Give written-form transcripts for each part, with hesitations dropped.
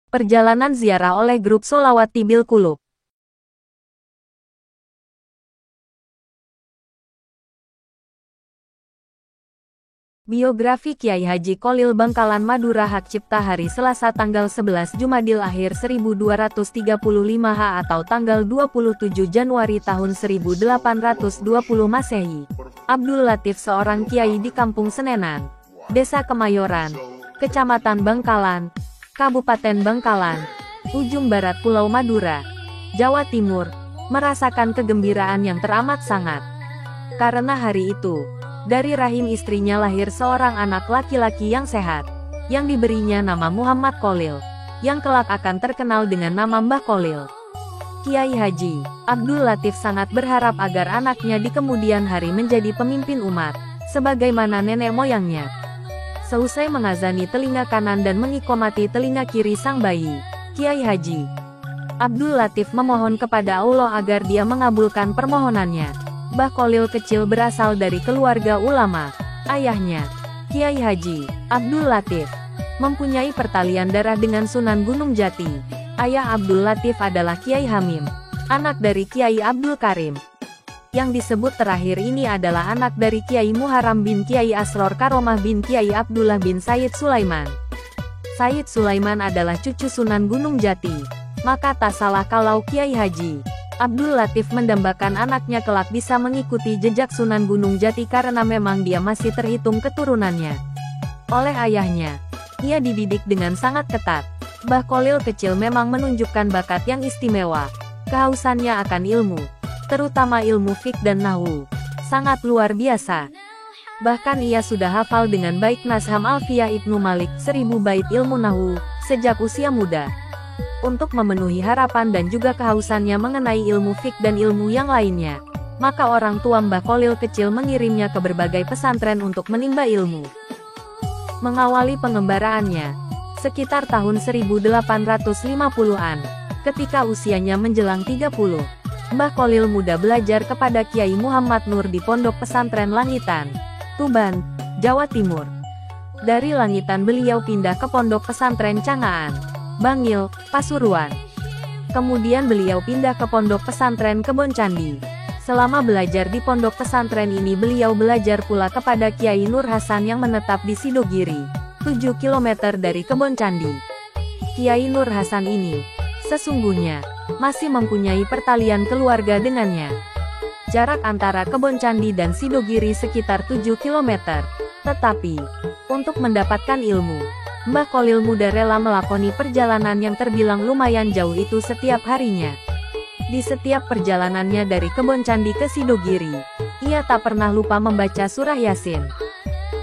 Perjalanan ziarah oleh grup Sholawat Tibil Kulub. Biografi Kiai Haji Kholil Bangkalan Madura Hak Cipta hari Selasa tanggal 11 Jumadil Akhir 1235 H atau tanggal 27 Januari tahun 1820 Masehi. Abdul Latif seorang kiai di Kampung Senenan, Desa Kemayoran, Kecamatan Bangkalan, Kabupaten Bangkalan, ujung barat Pulau Madura, Jawa Timur, merasakan kegembiraan yang teramat sangat. Karena hari itu, dari rahim istrinya lahir seorang anak laki-laki yang sehat, yang diberinya nama Muhammad Kholil, yang kelak akan terkenal dengan nama Mbah Kholil. Kiai Haji Abdul Latif sangat berharap agar anaknya di kemudian hari menjadi pemimpin umat, sebagaimana nenek moyangnya. Seusai mengazani telinga kanan dan mengikomati telinga kiri sang bayi, Kiai Haji Abdul Latif memohon kepada Allah agar dia mengabulkan permohonannya. Mbah Kholil kecil berasal dari keluarga ulama. Ayahnya, Kiai Haji Abdul Latif, mempunyai pertalian darah dengan Sunan Gunung Jati. Ayah Abdul Latif adalah Kiai Hamim, anak dari Kiai Abdul Karim. Yang disebut terakhir ini adalah anak dari Kiai Muharram bin Kiai Asror Karomah bin Kiai Abdullah bin Sayyid Sulaiman. Sayyid Sulaiman adalah cucu Sunan Gunung Jati. Maka tak salah kalau Kiai Haji Abdul Latif mendambakan anaknya kelak bisa mengikuti jejak Sunan Gunung Jati karena memang dia masih terhitung keturunannya. Oleh ayahnya, ia dididik dengan sangat ketat. Mbah Kholil kecil memang menunjukkan bakat yang istimewa. Kehausannya akan ilmu, terutama ilmu fiqh dan nahwu, sangat luar biasa. Bahkan ia sudah hafal dengan baik Nasham Alfiyah Ibnu Malik 1000 bait ilmu nahwu sejak usia muda. Untuk memenuhi harapan dan juga kehausannya mengenai ilmu fiqh dan ilmu yang lainnya, maka orang tua Mbah Kholil kecil mengirimnya ke berbagai pesantren untuk menimba ilmu. Mengawali pengembaraannya sekitar tahun 1850-an, ketika usianya menjelang 30, Mbah Kholil muda belajar kepada Kiai Muhammad Nur di Pondok Pesantren Langitan, Tuban, Jawa Timur. Dari Langitan beliau pindah ke Pondok Pesantren Cangaan, Bangil, Pasuruan. Kemudian beliau pindah ke Pondok Pesantren Kebon Candi. Selama belajar di pondok pesantren ini beliau belajar pula kepada Kiai Nur Hasan yang menetap di Sidogiri, 7 km dari Kebon Candi. Kiai Nur Hasan ini, sesungguhnya, masih mempunyai pertalian keluarga dengannya. Jarak antara Kebon Candi dan Sidogiri sekitar 7 km. Tetapi, untuk mendapatkan ilmu, Mbah Kholil muda rela melakoni perjalanan yang terbilang lumayan jauh itu setiap harinya. Di setiap perjalanannya dari Kebon Candi ke Sidogiri, ia tak pernah lupa membaca surah Yasin.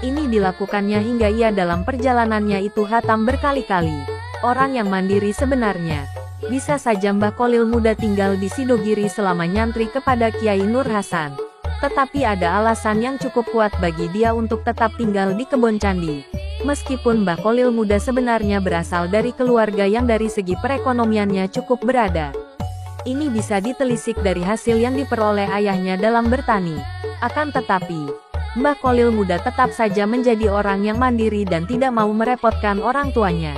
Ini dilakukannya hingga ia dalam perjalanannya itu khatam berkali-kali. Orang yang mandiri sebenarnya. Bisa saja Mbah Kholil muda tinggal di Sidogiri selama nyantri kepada Kiai Nur Hasan. Tetapi ada alasan yang cukup kuat bagi dia untuk tetap tinggal di Kebon Candi. Meskipun Mbah Kholil muda sebenarnya berasal dari keluarga yang dari segi perekonomiannya cukup berada. Ini bisa ditelisik dari hasil yang diperoleh ayahnya dalam bertani. Akan tetapi, Mbah Kholil muda tetap saja menjadi orang yang mandiri dan tidak mau merepotkan orang tuanya.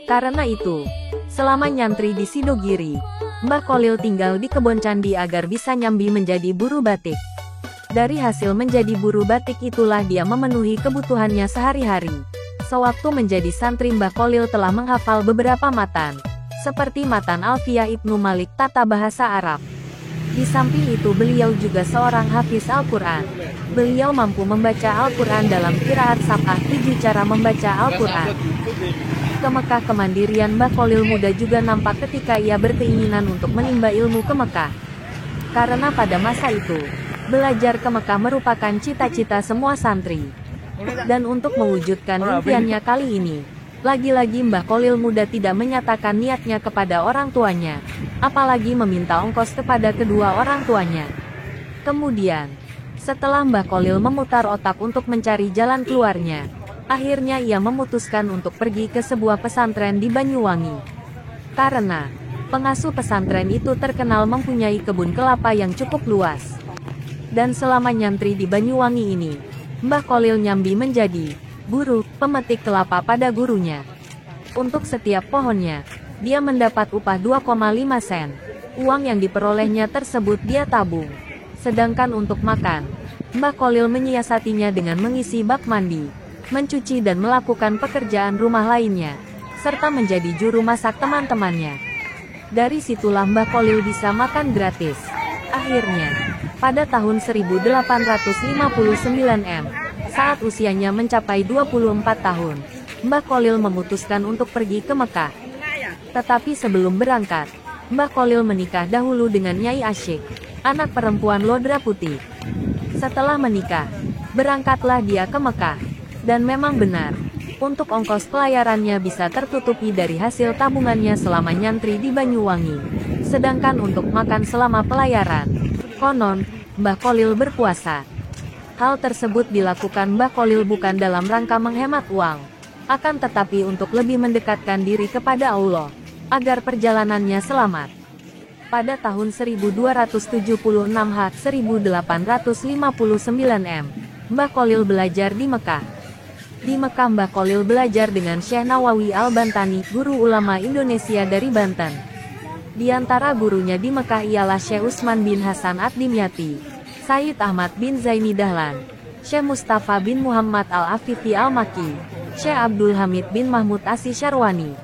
Karena itu, selama nyantri di Sidogiri, Mbah Kholil tinggal di Kebon Candi agar bisa nyambi menjadi buruh batik. Dari hasil menjadi buruh batik itulah dia memenuhi kebutuhannya sehari-hari. Sewaktu menjadi santri Mbah Kholil telah menghafal beberapa matan, seperti matan Alfiyah Ibnu Malik tata bahasa Arab. Di samping itu beliau juga seorang hafiz Al-Quran. Beliau mampu membaca Al-Quran dalam qiraat sab'ah 7 cara membaca Al-Quran. Ke Mekah kemandirian Mbah Kholil muda juga nampak ketika ia berkeinginan untuk menimba ilmu ke Mekah. Karena pada masa itu, belajar ke Mekah merupakan cita-cita semua santri. Dan untuk mewujudkan impiannya kali ini, lagi-lagi Mbah Kholil muda tidak menyatakan niatnya kepada orang tuanya, apalagi meminta ongkos kepada kedua orang tuanya. Kemudian, setelah Mbah Kholil memutar otak untuk mencari jalan keluarnya, akhirnya ia memutuskan untuk pergi ke sebuah pesantren di Banyuwangi. Karena, pengasuh pesantren itu terkenal mempunyai kebun kelapa yang cukup luas. Dan selama nyantri di Banyuwangi ini, Mbah Kholil nyambi menjadi buruh pemetik kelapa pada gurunya. Untuk setiap pohonnya, dia mendapat upah 2,5 sen. Uang yang diperolehnya tersebut dia tabung. Sedangkan untuk makan, Mbah Kholil menyiasatinya dengan mengisi bak mandi, mencuci dan melakukan pekerjaan rumah lainnya, serta menjadi juru masak teman-temannya. Dari situlah Mbah Kholil bisa makan gratis. Akhirnya, pada tahun 1859 saat usianya mencapai 24 tahun, Mbah Kholil memutuskan untuk pergi ke Mekah. Tetapi sebelum berangkat, Mbah Kholil menikah dahulu dengan Nyai Asyik, anak perempuan Lodra Putih. Setelah menikah, berangkatlah dia ke Mekah. Dan memang benar, untuk ongkos pelayarannya bisa tertutupi dari hasil tabungannya selama nyantri di Banyuwangi. Sedangkan untuk makan selama pelayaran, konon, Mbah Kholil berpuasa. Hal tersebut dilakukan Mbah Kholil bukan dalam rangka menghemat uang, akan tetapi untuk lebih mendekatkan diri kepada Allah, agar perjalanannya selamat. Pada tahun 1276 H 1859 Mbah Kholil belajar di Mekah. Di Mekah Mbah Kholil belajar dengan Syekh Nawawi Al-Bantani, guru ulama Indonesia dari Banten. Di antara gurunya di Mekah ialah Syekh Utsman bin Hasan Ad-Dimyati, Sayyid Ahmad bin Zaini Dahlan, Syekh Mustafa bin Muhammad Al-Afifi Al-Maki, Syekh Abdul Hamid bin Mahmud Asy-Syarwani.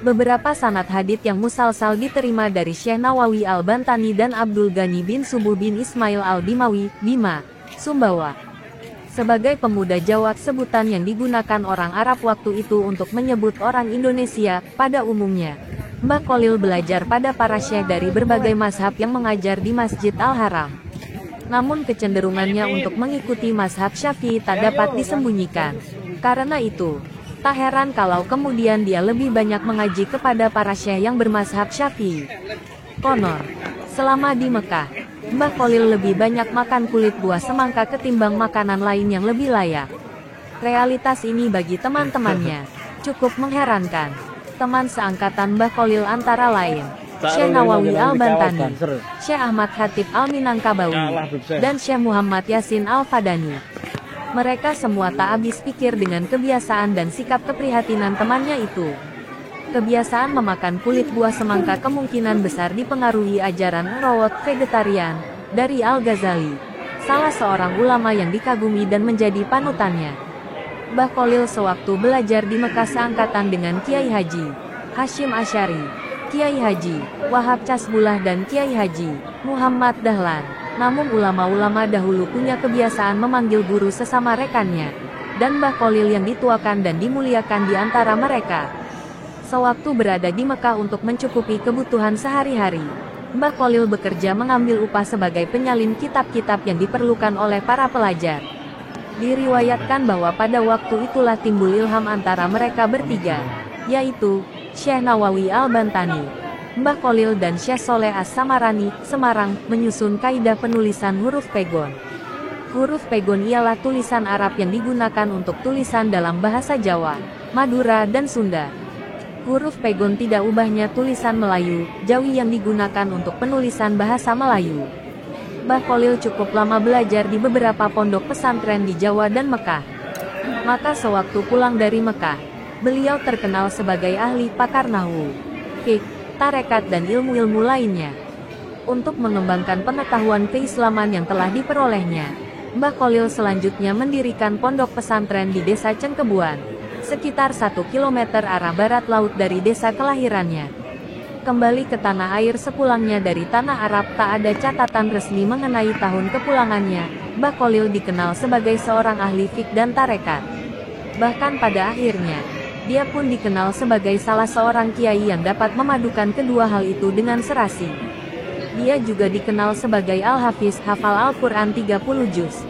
Beberapa sanad hadits yang musalsal diterima dari Syekh Nawawi Al-Bantani dan Abdul Ghani bin Subuh bin Ismail Al-Bimawi, Bima, Sumbawa. Sebagai pemuda Jawa, sebutan yang digunakan orang Arab waktu itu untuk menyebut orang Indonesia pada umumnya. Mbah Kholil belajar pada para syekh dari berbagai mazhab yang mengajar di Masjid Al-Haram. Namun kecenderungannya untuk mengikuti mazhab Syafi'i tak dapat disembunyikan. Karena itu, tak heran kalau kemudian dia lebih banyak mengaji kepada para syekh yang bermazhab Syafi'i. Konon, selama di Mekah, Mbah Kholil lebih banyak makan kulit buah semangka ketimbang makanan lain yang lebih layak. Realitas ini bagi teman-temannya cukup mengherankan. Teman seangkatan Mbah Kholil antara lain Syekh Nawawi Al-Bantani, Syekh Ahmad Khatib Al-Minangkabawi, dan Syekh Muhammad Yasin Al-Fadani. Mereka semua tak habis pikir dengan kebiasaan dan sikap keprihatinan temannya itu. Kebiasaan memakan kulit buah semangka kemungkinan besar dipengaruhi ajaran rawat vegetarian dari Al-Ghazali, salah seorang ulama yang dikagumi dan menjadi panutannya. Mbah Kholil sewaktu belajar di Mekah seangkatan dengan Kiai Haji Hashim Asy'ari, Kiai Haji Wahab Casbullah dan Kiai Haji Muhammad Dahlan. Namun ulama-ulama dahulu punya kebiasaan memanggil guru sesama rekannya, dan Mbah Kholil yang dituakan dan dimuliakan di antara mereka. Sewaktu berada di Mekah untuk mencukupi kebutuhan sehari-hari, Mbah Kholil bekerja mengambil upah sebagai penyalin kitab-kitab yang diperlukan oleh para pelajar. Diriwayatkan bahwa pada waktu itulah timbul ilham antara mereka bertiga, yaitu Syekh Nawawi Al-Bantani, Mbah Kholil dan Syekh Soleh As-Samarani, Semarang, menyusun kaidah penulisan huruf pegon. Huruf pegon ialah tulisan Arab yang digunakan untuk tulisan dalam bahasa Jawa, Madura dan Sunda. Huruf pegon tidak ubahnya tulisan Melayu, Jawi yang digunakan untuk penulisan bahasa Melayu. Mbah Kholil cukup lama belajar di beberapa pondok pesantren di Jawa dan Mekah. Maka sewaktu pulang dari Mekah, beliau terkenal sebagai ahli pakar nahwu, fiqh, tarekat dan ilmu-ilmu lainnya. Untuk mengembangkan pengetahuan keislaman yang telah diperolehnya, Mbah Kholil selanjutnya mendirikan pondok pesantren di desa Cengkebuan, sekitar 1 km arah barat laut dari desa kelahirannya. Kembali ke tanah air sepulangnya dari tanah Arab, tak ada catatan resmi mengenai tahun kepulangannya. Mbah Kholil dikenal sebagai seorang ahli fiqh dan tarekat. Bahkan pada akhirnya, dia pun dikenal sebagai salah seorang kiai yang dapat memadukan kedua hal itu dengan serasi. Dia juga dikenal sebagai Al-Hafiz, hafal Al-Quran 30 juz.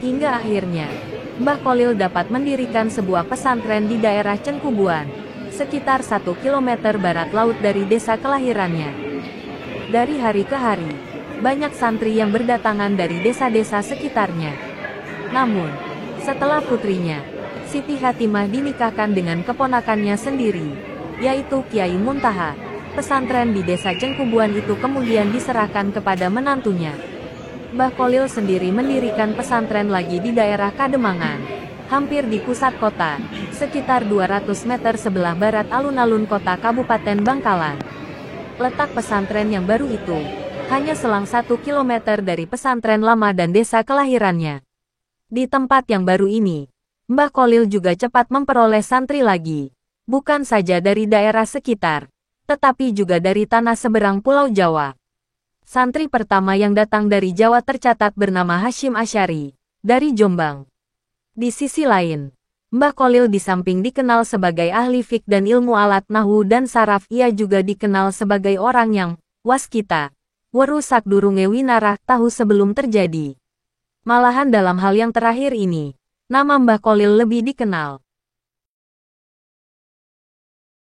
Hingga akhirnya, Mbah Kholil dapat mendirikan sebuah pesantren di daerah Cengkubuan, sekitar 1 km barat laut dari desa kelahirannya. Dari hari ke hari, banyak santri yang berdatangan dari desa-desa sekitarnya. Namun, setelah putrinya, Siti Hatimah dinikahkan dengan keponakannya sendiri, yaitu Kiai Muntaha, pesantren di desa Cengkubuan itu kemudian diserahkan kepada menantunya. Mbah Kholil sendiri mendirikan pesantren lagi di daerah Kademangan, hampir di pusat kota, sekitar 200 meter sebelah barat alun-alun kota Kabupaten Bangkalan. Letak pesantren yang baru itu hanya selang 1 kilometer dari pesantren lama dan desa kelahirannya. Di tempat yang baru ini, Mbah Kholil juga cepat memperoleh santri lagi, bukan saja dari daerah sekitar, tetapi juga dari tanah seberang Pulau Jawa. Santri pertama yang datang dari Jawa tercatat bernama Hashim Asy'ari, dari Jombang. Di sisi lain, Mbah Kholil di samping dikenal sebagai ahli fik dan ilmu alat nahwu dan saraf, ia juga dikenal sebagai orang yang waskita, weru sakdurunge winarah tahu sebelum terjadi. Malahan dalam hal yang terakhir ini, nama Mbah Kholil lebih dikenal.